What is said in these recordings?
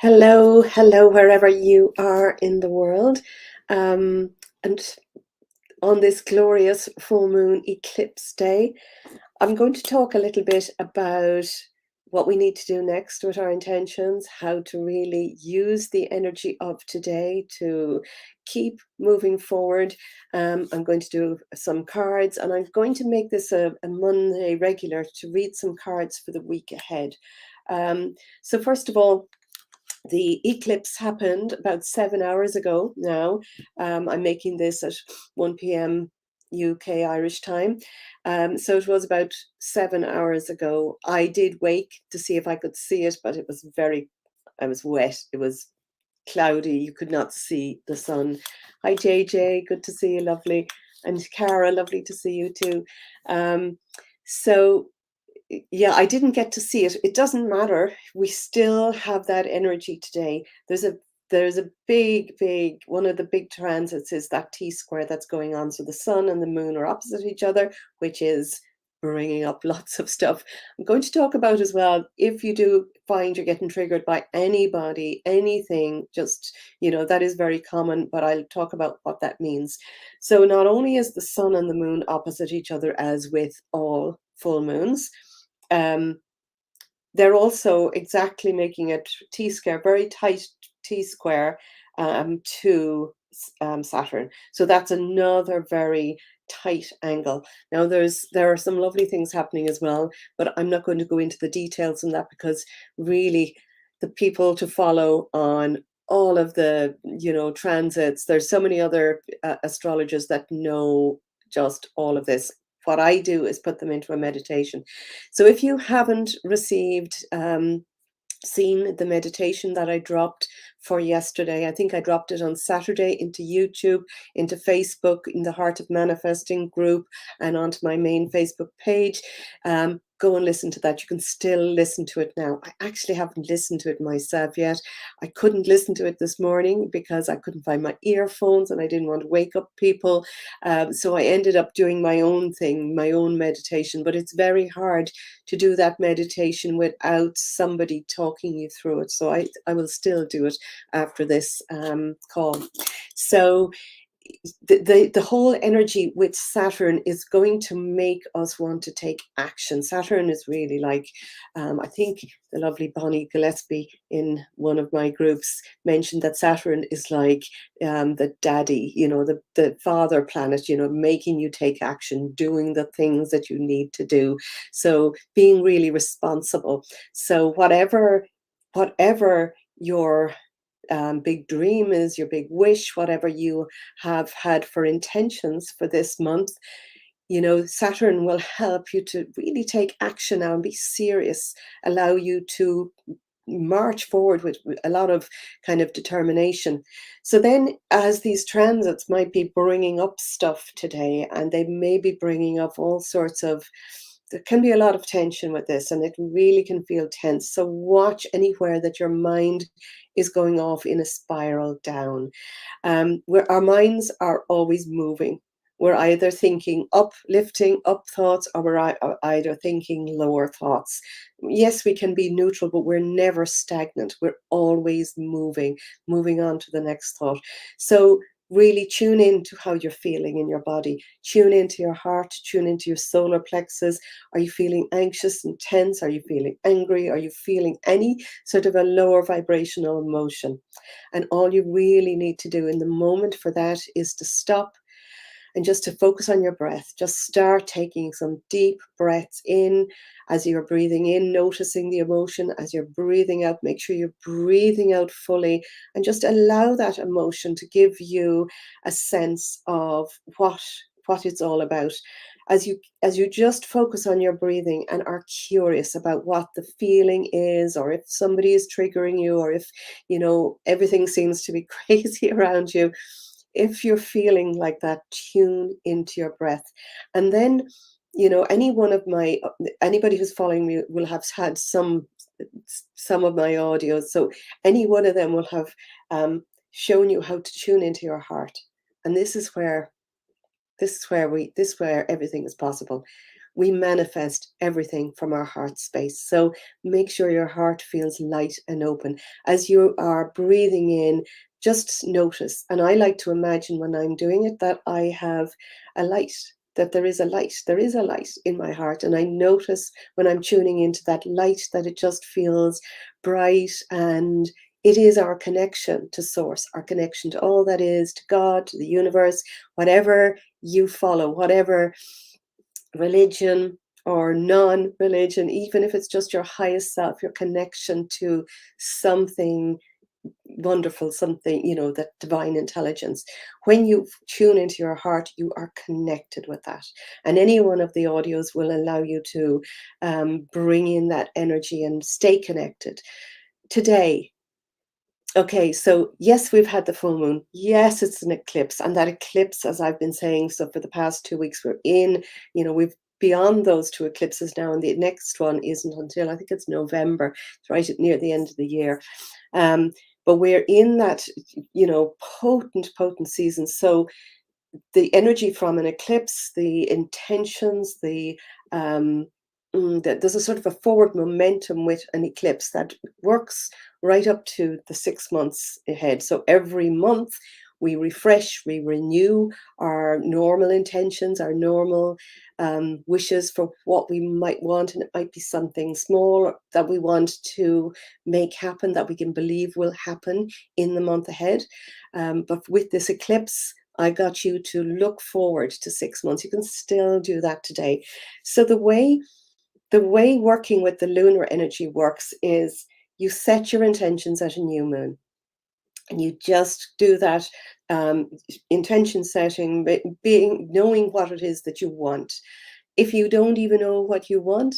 Hello, hello, wherever you are in the world. Um, and on this glorious full moon eclipse day, I'm going to talk a little bit about what we need to do next with our intentions, how to really use the energy of today to keep moving forward. I'm going to do some cards, and I'm going to make this a Monday regular to read some cards for the week ahead. So first of all, the eclipse happened about 7 hours ago now. I'm making this at 1 p.m. UK Irish time. So it was about 7 hours ago. I did wake to see if I could see it, but I was wet. It was cloudy. You could not see the sun. Hi, JJ. Good to see you. Lovely. And Cara, lovely to see you too. So yeah, I didn't get to see it. It doesn't matter. We still have that energy today. There's a big one of the big transits is that T square that's going on. So the sun and the moon are opposite each other, which is bringing up lots of stuff. I'm going to talk about as well, if you do find you're getting triggered by anybody, anything, just, that is very common, but I'll talk about what that means. So not only is the sun and the moon opposite each other, as with all full moons, um, they're also exactly making a T square, very tight T square, to Saturn. So that's another very tight angle. Now there are some lovely things happening as well, but I'm not going to go into the details on that because really the people to follow on all of the transits, there's so many other astrologers that know just all of this. What I do is put them into a meditation. So if you haven't seen the meditation that I dropped for yesterday, I think I dropped it on Saturday into YouTube, into Facebook, in the Heart of Manifesting group, and onto my main Facebook page. Go and listen to that. You can still listen to it now. I actually haven't listened to it myself yet. I couldn't listen to it this morning because I couldn't find my earphones and I didn't want to wake up people. So I ended up doing my own thing, my own meditation. But it's very hard to do that meditation without somebody talking you through it. So I will still do it after this call. So the whole energy with Saturn is going to make us want to take action. Saturn is really like, I think the lovely Bonnie Gillespie in one of my groups mentioned that Saturn is like the daddy, the father planet, making you take action, doing the things that you need to do. So being really responsible. So whatever your big dream is, your big wish, whatever you have had for intentions for this month, Saturn will help you to really take action now and be serious, allow you to march forward with a lot of kind of determination. So then as these transits might be bringing up stuff today, and they may be bringing up all sorts of, there can be a lot of tension with this and it really can feel tense. So watch anywhere that your mind is going off in a spiral down, where our minds are always moving. We're either thinking uplifting up thoughts, or we're either thinking lower thoughts. Yes, we can be neutral, but we're never stagnant. We're always moving on to the next thought. So really tune in to how you're feeling in your body. Tune into your heart, tune into your solar plexus. Are you feeling anxious and tense? Are you feeling angry? Are you feeling any sort of a lower vibrational emotion? And all you really need to do in the moment for that is to stop and just to focus on your breath. Just start taking some deep breaths in. As you're breathing in, noticing the emotion. As you're breathing out, make sure you're breathing out fully, and just allow that emotion to give you a sense of what it's all about. As you just focus on your breathing and are curious about what the feeling is, or if somebody is triggering you, or if everything seems to be crazy around you, if you're feeling like that, tune into your breath. And then, anybody who's following me will have had some of my audios. So any one of them will have shown you how to tune into your heart. And this is where everything is possible. we manifest everything from our heart space. So make sure your heart feels light and open. As you are breathing in, just notice, and I like to imagine when I'm doing it that I have a light, that there is a light. There is a light in my heart, and I notice when I'm tuning into that light that it just feels bright, and it is our connection to source, our connection to all that is, to God, to the universe, whatever you follow, whatever religion or non-religion, even if it's just your highest self, your connection to something wonderful, something, that divine intelligence. When you tune into your heart, you are connected with that. And any one of the audios will allow you to bring in that energy and stay connected. Today, okay, so yes, we've had the full moon. Yes, it's an eclipse. And that eclipse, as I've been saying, so for the past 2 weeks, we're in, we've beyond those two eclipses now, and the next one isn't until I think it's November. It's right near the end of the year. But we're in that, potent season. So the energy from an eclipse, the intentions, there's a sort of a forward momentum with an eclipse that works right up to the 6 months ahead. So every month we refresh, we renew our normal intentions, our normal wishes for what we might want. And it might be something small that we want to make happen, that we can believe will happen in the month ahead. But with this eclipse, I got you to look forward to 6 months. You can still do that today. So the way working with the lunar energy works is you set your intentions at a new moon, and you just do that intention setting, knowing what it is that you want. If you don't even know what you want,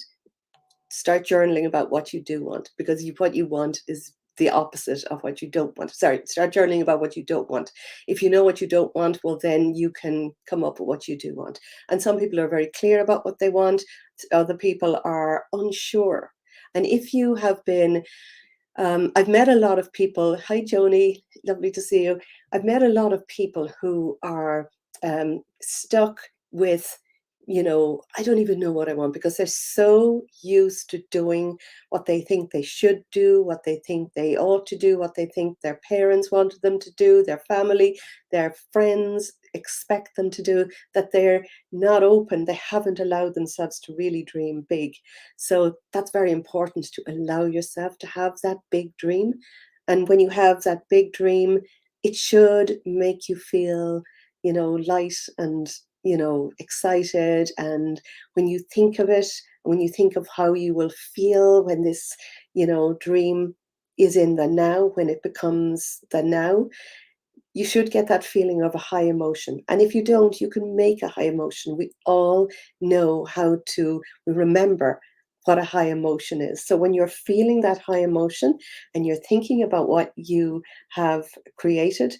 start journaling about what you do want, because what you want is the opposite of what you don't want. Sorry, start journaling about what you don't want. If you know what you don't want, well, then you can come up with what you do want. And some people are very clear about what they want. Other people are unsure. And if you have been, I've met a lot of people. Hi, Joni. Lovely to see you. I've met a lot of people who are stuck with, I don't even know what I want, because they're so used to doing what they think they should do, what they think they ought to do, what they think their parents wanted them to do, their family, their friends expect them to do, that they're not open. They haven't allowed themselves to really dream big. So that's very important, to allow yourself to have that big dream. And when you have that big dream, it should make you feel, light and, excited. And when you think of it, when you think of how you will feel when this, dream is in the now, when it becomes the now, you should get that feeling of a high emotion. And if you don't, you can make a high emotion. We all know how to remember what a high emotion is. So when you're feeling that high emotion and you're thinking about what you have created,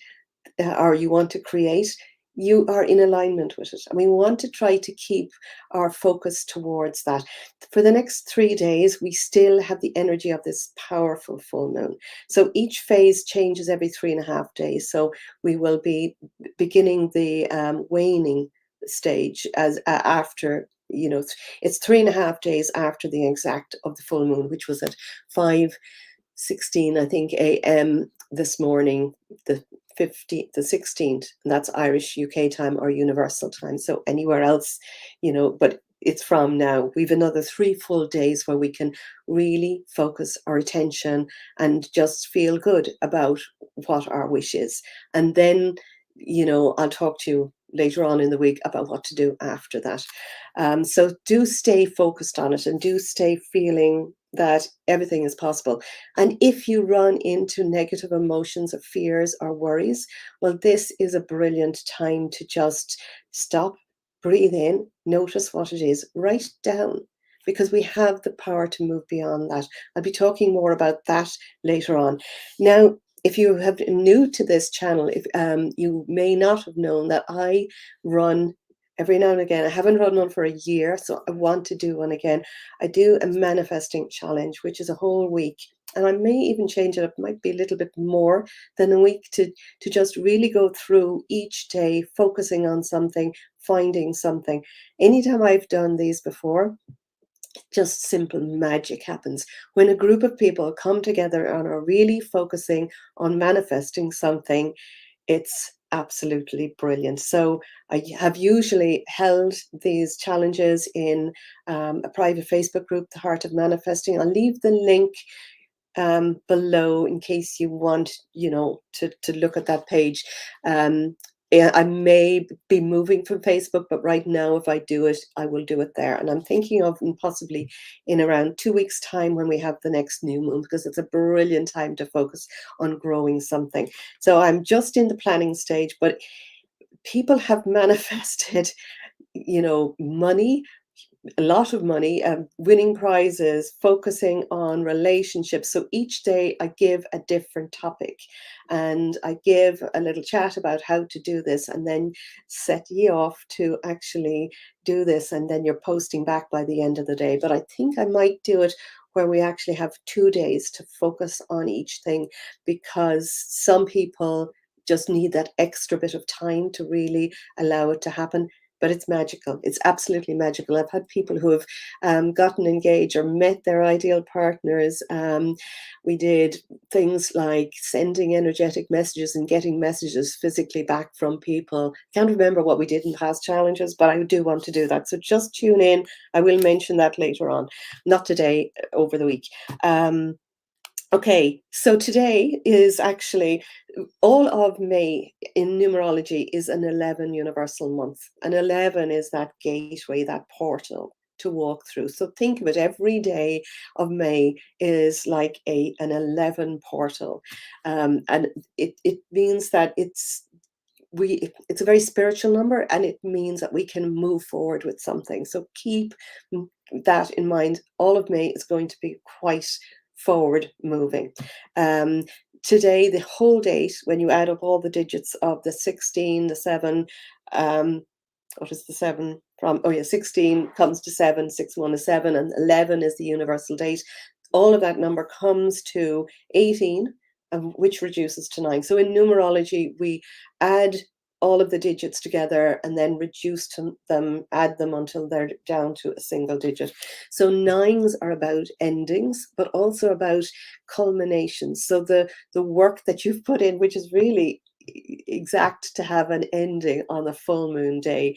or you want to create, you are in alignment with it. And we want to try to keep our focus towards that. For the next 3 days, we still have the energy of this powerful full moon. So each phase changes every 3.5 days. So we will be beginning the waning stage as after, it's 3.5 days after the exact of the full moon, which was at 5:16, I think, a.m. this morning, the 16th, and that's Irish UK time or universal time. So anywhere else, but it's from now. We've another 3 full days where we can really focus our attention and just feel good about what our wish is. And then, I'll talk to you later on in the week about what to do after that. So do stay focused on it, and do stay feeling that everything is possible. And if you run into negative emotions or fears or worries, well, this is a brilliant time to just stop, breathe in, notice what it is, write it down, because we have the power to move beyond that. I'll be talking more about that later on. Now, if you have been new to this channel, if you may not have known that I run every now and again. I haven't run one for a year, so I want to do one again. I do a manifesting challenge, which is a whole week and I may even change it up, might be a little bit more than a week, to just really go through each day, focusing on something, finding something. Anytime I've done these before, just simple magic happens. When a group of people come together and are really focusing on manifesting something, it's absolutely brilliant. So I have usually held these challenges in a private Facebook group, The Heart of Manifesting. I'll leave the link below in case you want, to look at that page. Yeah, I may be moving from Facebook, but right now, if I do it, I will do it there. And I'm thinking of possibly in around 2 weeks' time when we have the next new moon, because it's a brilliant time to focus on growing something. So I'm just in the planning stage, but people have manifested, money, a lot of money, winning prizes, focusing on relationships. So each day I give a different topic, and I give a little chat about how to do this, and then set you off to actually do this. And then you're posting back by the end of the day. But I think I might do it where we actually have 2 days to focus on each thing, because some people just need that extra bit of time to really allow it to happen. But it's magical. It's absolutely magical. I've had people who have gotten engaged or met their ideal partners. We did things like sending energetic messages and getting messages physically back from people. Can't remember what we did in past challenges, but I do want to do that. So just tune in. I will mention that later on. Not today, over the week. Okay, so today is actually, all of May in numerology is an 11 universal month. And 11 is that gateway, that portal to walk through. So think of it, every day of May is like an 11 portal. And it means that it's a very spiritual number, and it means that we can move forward with something. So keep that in mind. All of May is going to be quite forward moving. Today, the whole date, when you add up all the digits of the 16, the 7, what is the 7 from? Oh yeah, 16 comes to 7, 6, 1 is 7, and 11 is the universal date. All of that number comes to 18, which reduces to 9. So in numerology, we add all of the digits together and then reduce them, add them until they're down to a single digit. So 9s are about endings, but also about culminations. So the work that you've put in, which is really exact to have an ending on a full moon day,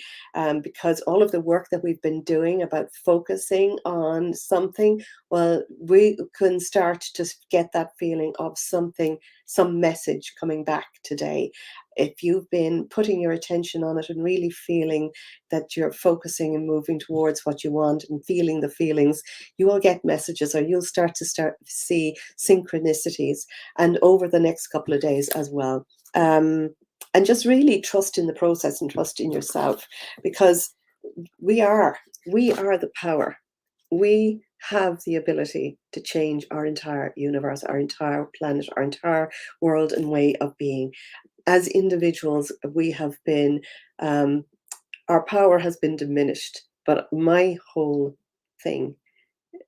because all of the work that we've been doing about focusing on something, well, we can start to get that feeling of something, some message coming back today. If you've been putting your attention on it and really feeling that you're focusing and moving towards what you want and feeling the feelings, you will get messages, or you'll start to see synchronicities, and over the next couple of days as well. And just really trust in the process and trust in yourself, because we are the power. We have the ability to change our entire universe, our entire planet, our entire world and way of being. As individuals, we have been, our power has been diminished. But my whole thing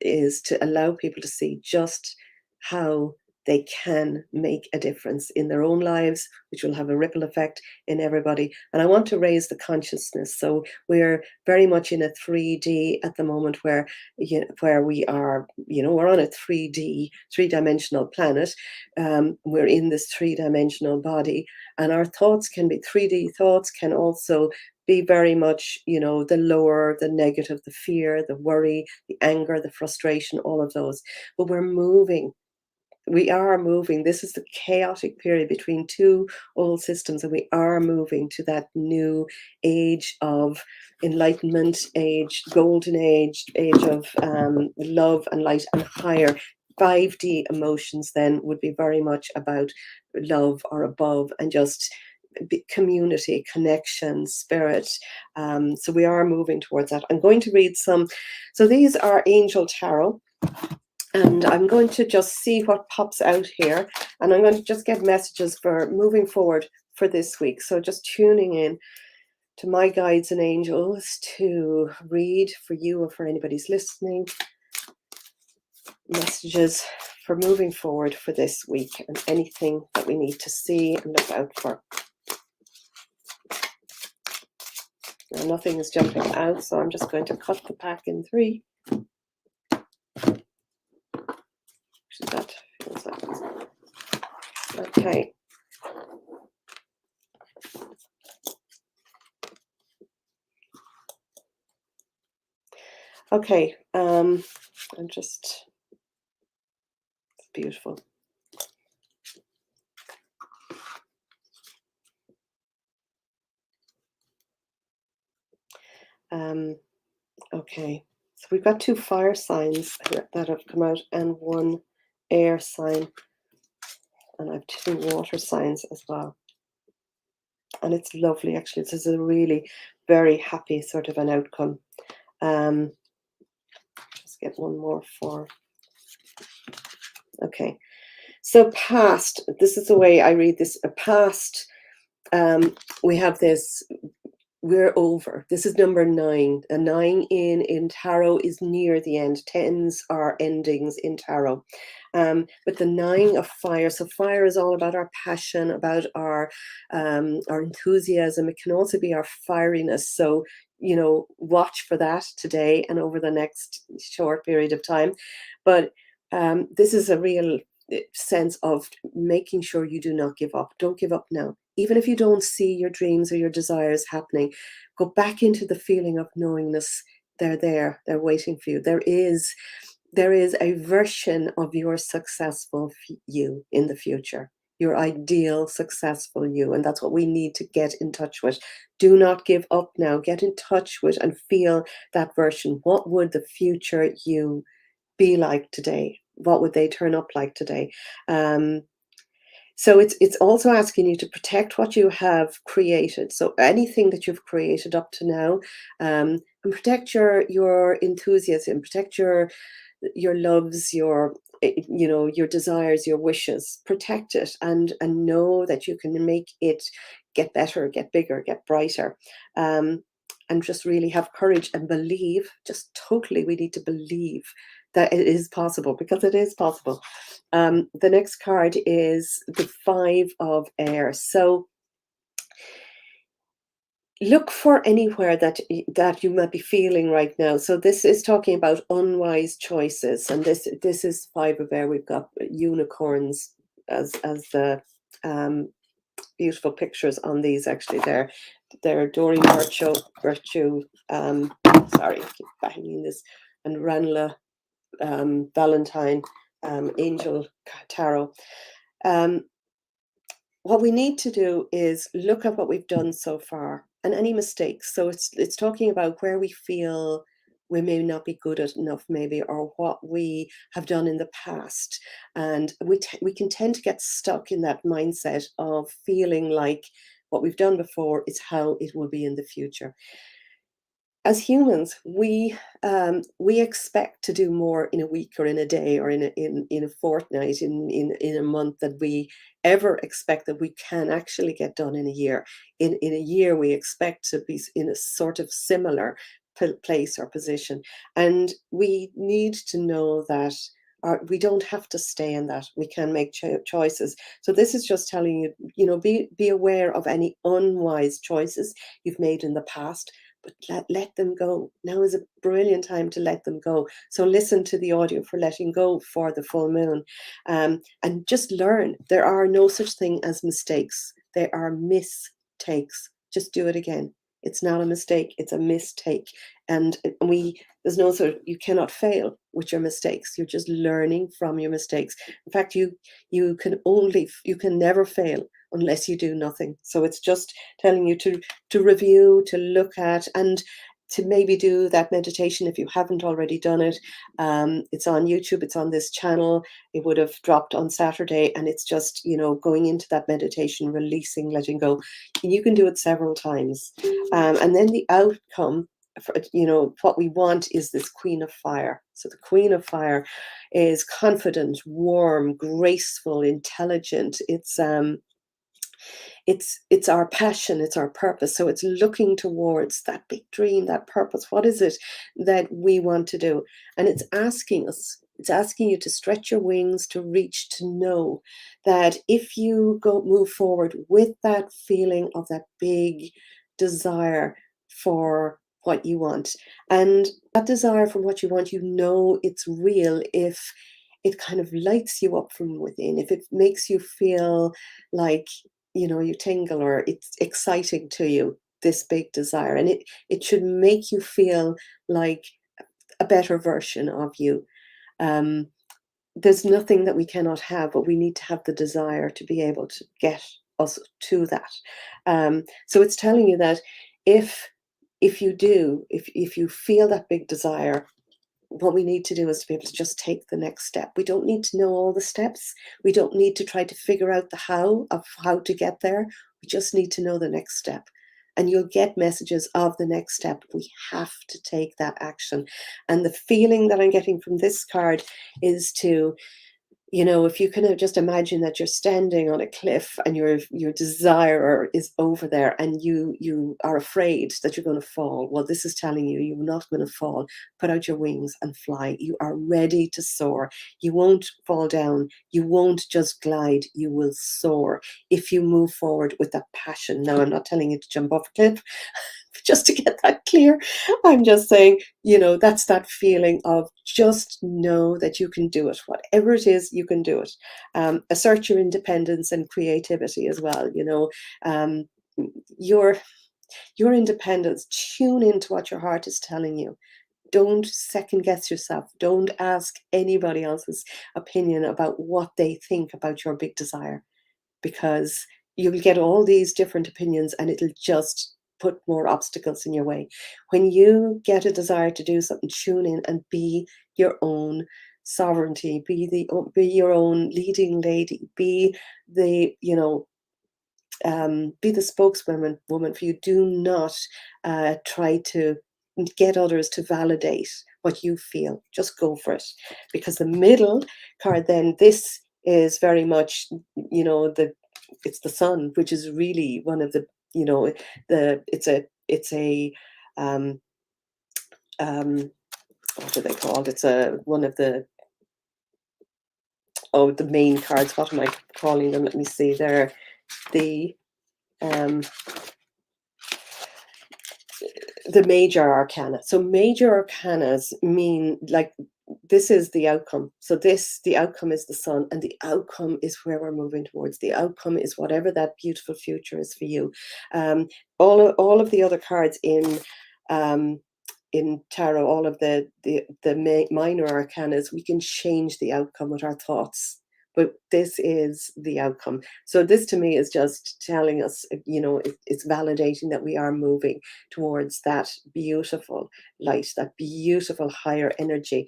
is to allow people to see just how they can make a difference in their own lives, which will have a ripple effect in everybody. And I want to raise the consciousness. So we're very much in a 3D at the moment, where we are, we're on a 3D, three-dimensional planet. We're in this three-dimensional body, and our thoughts can be 3D thoughts, can also be very much, the lower, the negative, the fear, the worry, the anger, the frustration, all of those. But we're moving. We are moving. This is the chaotic period between two old systems, and we are moving to that new age of enlightenment, golden age of love and light and higher. 5D emotions then would be very much about love or above, and just community, connection, spirit. So we are moving towards that. I'm going to read some. So these are Angel Tarot, and I'm going to just see what pops out here, and I'm going to just get messages for moving forward for this week. So just tuning in to my guides and angels to read for you, or for anybody's listening, messages for moving forward for this week and anything that we need to see and look out for. Now, nothing is jumping out, so I'm just going to cut the pack in 3. Actually, that feels like it's okay. Okay, I'm just, it's beautiful. Okay, so we've got 2 fire signs that have come out and 1 air sign, and I have 2 water signs as well. And it's lovely, actually. This is a really very happy sort of an outcome. Just get one more for. Okay, so past. This is the way I read this. Past. We have this. We're over. This is number 9. A 9 in tarot is near the end. 10s are endings in tarot. But the 9 of fire. So fire is all about our passion, about our enthusiasm. It can also be our fieriness. So, you know, watch for that today and over the next short period of time. But this is a real sense of making sure you do not give up. Don't give up now. Even if you don't see your dreams or your desires happening, go back into the feeling of knowingness. They're there. They're waiting for you. There is a version of your successful you in the future, your ideal successful you, and that's what we need to get in touch with. Do not give up now. Get in touch with and feel that version. What would the future you be like today? What would they turn up like today? So it's also asking you to protect what you have created. So anything that you've created up to now, and protect your enthusiasm, protect your loves, your your desires, your wishes. Protect it and know that you can make it get better, get bigger, get brighter. And just really have courage and believe. Just totally, we need to believe that it is possible, because it is possible. The next card is the 5 of air. So look for anywhere that you might be feeling right now. So this is talking about unwise choices, and this is 5 of air. We've got unicorns as the beautiful pictures on these. Actually, they're Doreen Virtue. Sorry, I keep banging this, and Ranla Valentine, Angel Tarot. What we need to do is look at what we've done so far and any mistakes. So it's talking about where we feel we may not be good at enough, maybe, or what we have done in the past. And we can tend to get stuck in that mindset of feeling like what we've done before is how it will be in the future. As humans, we expect to do more in a week or in a day or in a fortnight, in a month, than we ever expect that we can actually get done in a year. In a year, we expect to be in a sort of similar place or position, and we need to know that we don't have to stay in that. We can make choices. So this is just telling you, be aware of any unwise choices you've made in the past, but let them go. Now is a brilliant time to let them go. So listen to the audio for letting go for the full moon, and just learn. There are no such thing as mistakes. There are mistakes. Just do it again. It's not a mistake. It's a mistake. And there's no sort of, you cannot fail with your mistakes. You're just learning from your mistakes. In fact, you can never fail unless you do nothing. So it's just telling you to review, to look at, and to maybe do that meditation if you haven't already done it. It's on YouTube, it's on this channel. It would have dropped on Saturday, and it's just, going into that meditation, releasing, letting go. You can do it several times. And then the outcome, what we want is this Queen of Fire. So the Queen of Fire is confident, warm, graceful, intelligent. It's our passion, it's our purpose. So it's looking towards that big dream, that purpose. What is it that we want to do? And it's asking us, It's asking you to stretch your wings, to reach, to know that if you move forward with that feeling of that big desire for what you want, and that desire for what you want, you know it's real if it kind of lights you up from within, if it makes you feel like, you tingle, or it's exciting to you, this big desire. And it should make you feel like a better version of you. um, there's nothing that we cannot have, but we need to have the desire to be able to get us to that. So it's telling you that if if you feel that big desire, what we need to do is to be able to just take the next step. We don't need to know all the steps. We don't need to try to figure out the how of how to get there. We just need to know the next step. And you'll get messages of the next step. We have to take that action. And the feeling that I'm getting from this card is to, if you kind of just imagine that you're standing on a cliff and your desire is over there, and you are afraid that you're going to fall. Well, this is telling you you're not going to fall. Put out your wings and fly. You are ready to soar. You won't fall down. You won't just glide. You will soar if you move forward with that passion. Now, I'm not telling you to jump off a cliff, just to get that clear. I'm just saying, that's that feeling of just know that you can do it. Whatever it is, you can do it. Assert your independence and creativity as well. Um, your your independence. Tune into what your heart is telling you. Don't second guess yourself. Don't ask anybody else's opinion about what they think about your big desire, because you'll get all these different opinions and it'll just put more obstacles in your way. When you get a desire to do something, tune in and be your own sovereignty, be your own leading lady, the you know be the spokeswoman woman for you. Do not try to get others to validate what you feel. Just go for it. Because the middle card, then, this is very much, it's the sun, which is really one of the, it's a um what do they call it? It's a one of the main cards. What am I calling them? Let me see. They're the um the major arcana. So major arcanas mean, like, this is the outcome. So the outcome is the sun, and the outcome is where we're moving towards. The outcome is whatever that beautiful future is for you. Um, all of the other cards um, in tarot, all of the minor arcanas, we can change the outcome with our thoughts. But this is the outcome. So this, to me, is just telling us, it's validating that we are moving towards that beautiful light, that beautiful higher energy.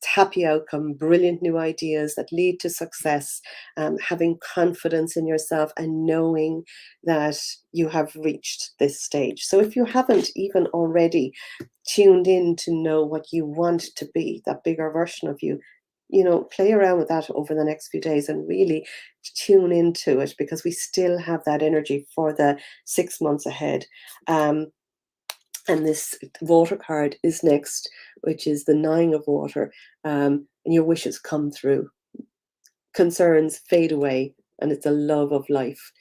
Happy outcome, brilliant new ideas that lead to success, having confidence in yourself and knowing that you have reached this stage. So if you haven't even already tuned in to know what you want to be, that bigger version of you, play around with that over the next few days and really tune into it, because we still have that energy for the 6 months ahead. And this water card is next, which is the Nine of Water. And your wishes come through, concerns fade away, and it's a love of life.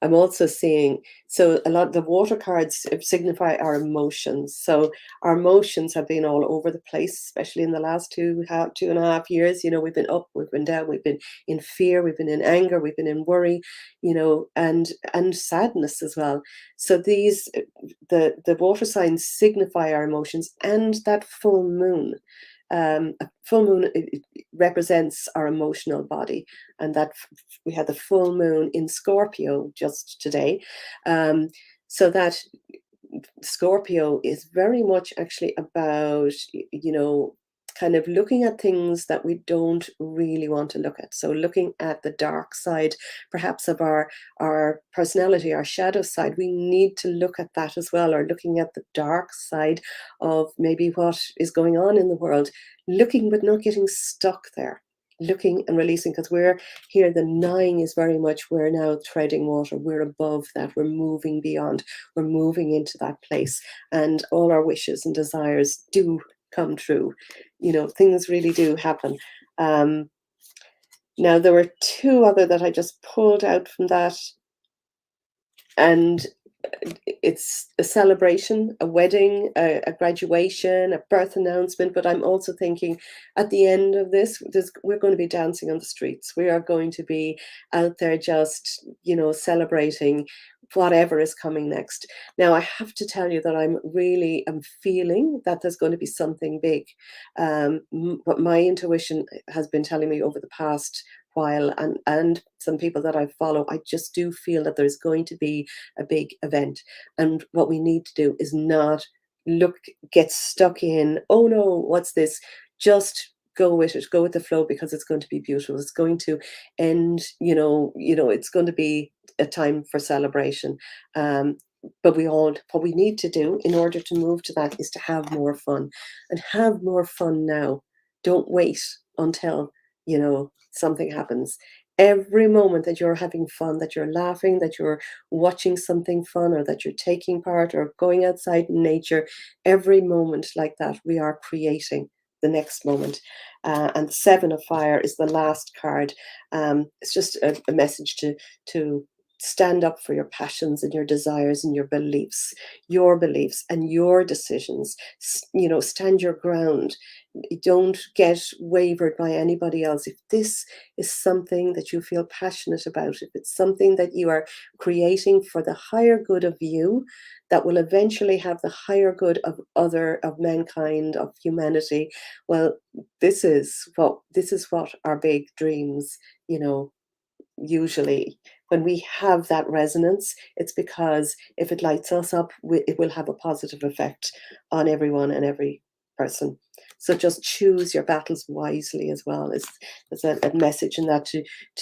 I'm also seeing, so a lot of the water cards signify our emotions. So our emotions have been all over the place, especially in the last 2.5 years. We've been up, we've been down, we've been in fear, we've been in anger, we've been in worry, and sadness as well. So the water signs signify our emotions, and that full moon. A full moon, it represents our emotional body, and that we had the full moon in Scorpio just today. So that Scorpio is very much actually about, kind of looking at things that we don't really want to look at. So looking at the dark side, perhaps, of our personality, our shadow side. We need to look at that as well, or looking at the dark side of maybe what is going on in the world, looking but not getting stuck there. Looking and releasing, because we're here, the 9 is very much, we're now treading water, we're above that, we're moving beyond, we're moving into that place, and all our wishes and desires do come true. You know, things really do happen. Now, there were two other that I just pulled out from that, and it's a celebration, a wedding, a graduation, a birth announcement. But I'm also thinking at the end of this, we're going to be dancing on the streets. We are going to be out there just, you know, celebrating whatever is coming next. Now, I have to tell you that I'm feeling that there's going to be something big. What my intuition has been telling me over the past while, and some people that I follow, I just do feel that there's going to be a big event. And what we need to do is not get stuck in, oh no, what's this? Just go with it, go with the flow, because it's going to be beautiful. It's going to end, it's going to be a time for celebration. But what we need to do in order to move to that is to have more fun, and have more fun now. Don't wait until, something happens. Every moment that you're having fun, that you're laughing, that you're watching something fun, or that you're taking part or going outside in nature, every moment like that, we are creating the next moment. And the Seven of Fire is the last card. It's just a message to stand up for your passions and your desires and your beliefs and your decisions. Stand your ground. Don't get wavered by anybody else. If this is something that you feel passionate about, if it's something that you are creating for the higher good of you, that will eventually have the higher good of mankind, of humanity, well, this is what our big dreams, usually when we have that resonance, it's because if it lights us up, it will have a positive effect on everyone and every person. So just choose your battles wisely as well. There's a message in that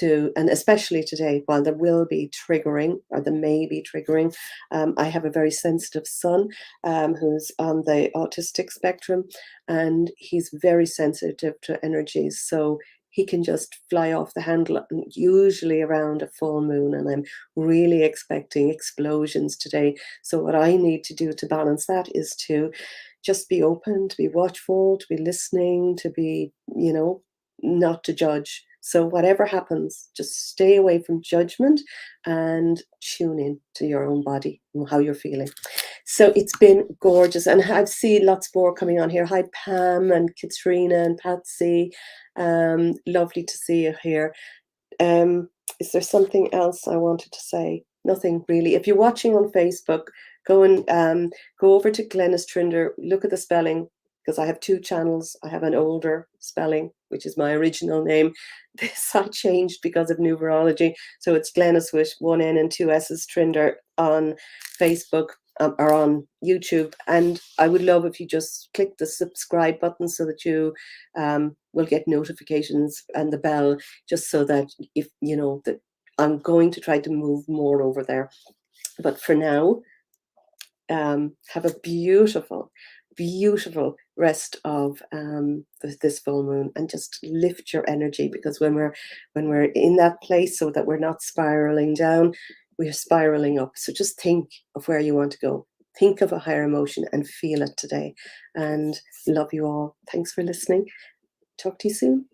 and especially today, while there will be triggering, or there may be triggering. I have a very sensitive son who's on the autistic spectrum, and he's very sensitive to energies. So he can just fly off the handle, usually around a full moon. And I'm really expecting explosions today. So what I need to do to balance that is to just be open, to be watchful, to be listening, to be, not to judge. So whatever happens, just stay away from judgment and tune in to your own body and how you're feeling. So it's been gorgeous, and I've seen lots more coming on here. Hi Pam and Katrina and Patsy. Lovely to see you here. Is there something else I wanted to say? Nothing really. If you're watching on Facebook, go over to Glenys Trinder, look at the spelling, because I have two channels. I have an older spelling, which is my original name. This I changed because of numerology. So it's Glenys with one N and two S's, Trinder on Facebook or on YouTube. And I would love if you just click the subscribe button so that you will get notifications and the bell, just so that if that I'm going to try to move more over there. But for now, have a beautiful rest of this full moon, and just lift your energy, because when we're in that place, so that we're not spiraling down, we're spiraling up. So just think of where you want to go. Think of a higher emotion and feel it today. And love you all. Thanks for listening. Talk to you soon.